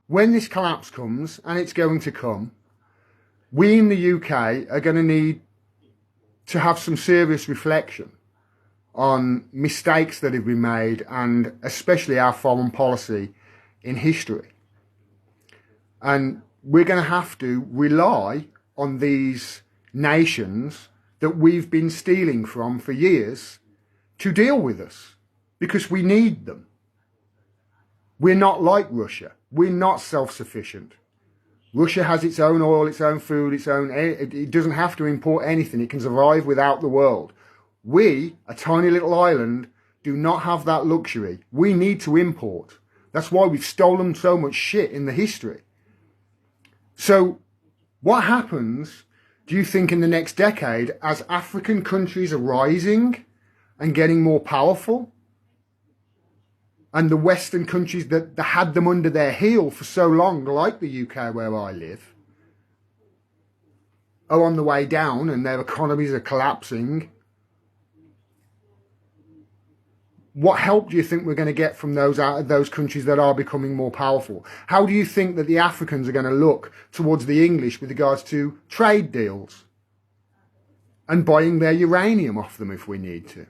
when this collapse comes, and it's going to come, we in the UK are going to need to have some serious reflection on mistakes that have been made, and especially our foreign policy in history. And we're going to have to rely on these nations that we've been stealing from for years to deal with us, because we need them. We're not like Russia. We're not self-sufficient. Russia has its own oil, its own food, it doesn't have to import anything. It can survive without the world. We, a tiny little island, do not have that luxury. We need to import. That's why we've stolen so much shit in the history. So what happens, do you think, in the next decade as African countries are rising and getting more powerful, and the Western countries that had them under their heel for so long, like the UK where I live, are on the way down and their economies are collapsing? What help do you think we're going to get from those countries that are becoming more powerful? How do you think that the Africans are going to look towards the English with regards to trade deals and buying their uranium off them if we need to?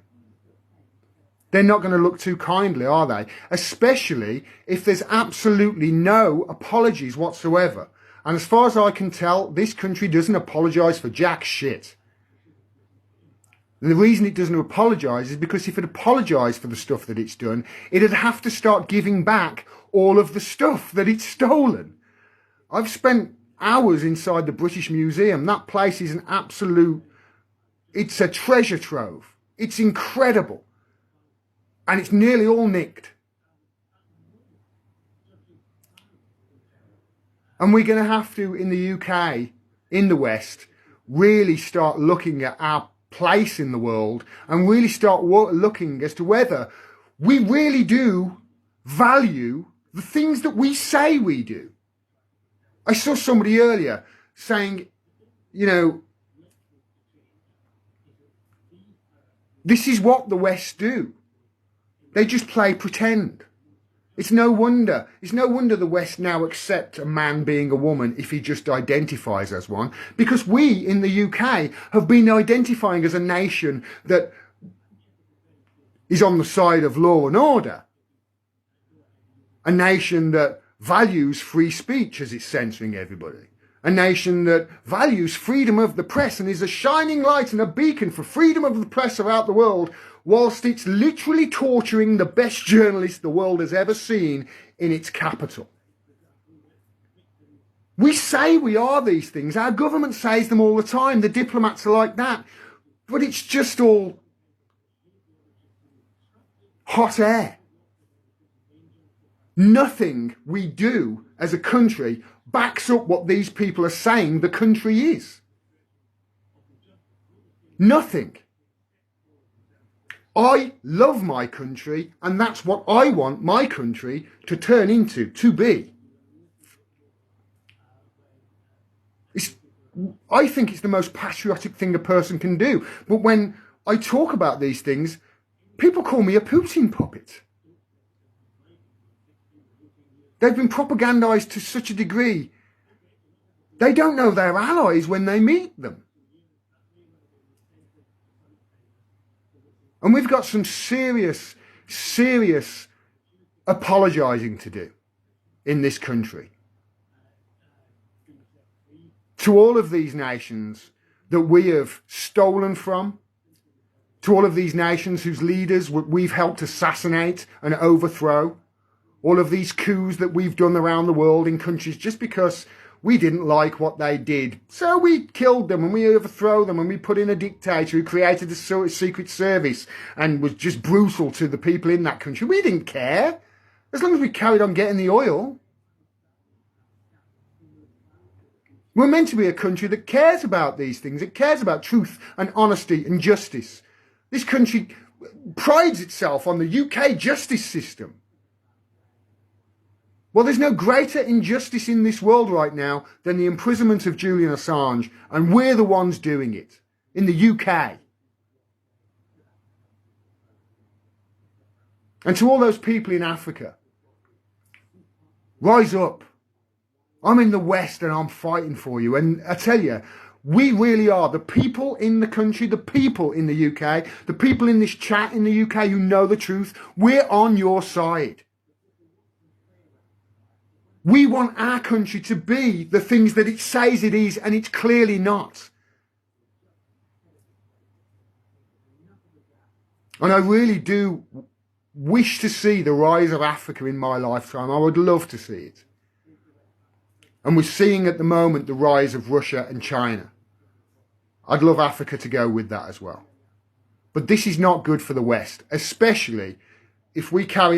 They're not going to look too kindly, are they? Especially if there's absolutely no apologies whatsoever. And as far as I can tell, this country doesn't apologise for jack shit. And the reason it doesn't apologise is because if it apologised for the stuff that it's done, it'd have to start giving back all of the stuff that it's stolen. I've spent hours inside the British Museum. That place is it's a treasure trove. It's incredible. And it's nearly all nicked. And we're going to have to, in the UK, in the West, really start looking at our place in the world and really start looking as to whether we really do value the things that we say we do. I saw somebody earlier saying, this is what the West do. They just play pretend. It's no wonder the West now accept a man being a woman if he just identifies as one, because we in the UK have been identifying as a nation that is on the side of law and order. A nation that values free speech as it's censoring everybody. A nation that values freedom of the press and is a shining light and a beacon for freedom of the press throughout the world, whilst it's literally torturing the best journalists the world has ever seen in its capital. We say we are these things. Our government says them all the time. The diplomats are like that. But it's just all hot air. Nothing we do as a country backs up what these people are saying the country is. Nothing. I love my country, and that's what I want my country to turn into, to be. I think it's the most patriotic thing a person can do. But when I talk about these things, people call me a Putin puppet. They've been propagandized to such a degree. They don't know their allies when they meet them. And we've got some serious apologising to do in this country. To all of these nations that we have stolen from, to all of these nations whose leaders we've helped assassinate and overthrow, all of these coups that we've done around the world in countries just because we didn't like what they did. So we killed them and we overthrew them and we put in a dictator who created a secret service and was just brutal to the people in that country. We didn't care, as long as we carried on getting the oil. We're meant to be a country that cares about these things. It cares about truth and honesty and justice. This country prides itself on the UK justice system. Well, there's no greater injustice in this world right now than the imprisonment of Julian Assange, and we're the ones doing it in the UK. And to all those people in Africa, rise up, I'm in the West and I'm fighting for you. And I tell you, we really are. The people in the country, the people in the UK, the people in this chat in the UK who know the truth, we're on your side. We want our country to be the things that it says it is, and it's clearly not. And I really do wish to see the rise of Africa in my lifetime. I would love to see it. And we're seeing at the moment the rise of Russia and China. I'd love Africa to go with that as well. But this is not good for the West, especially if we carry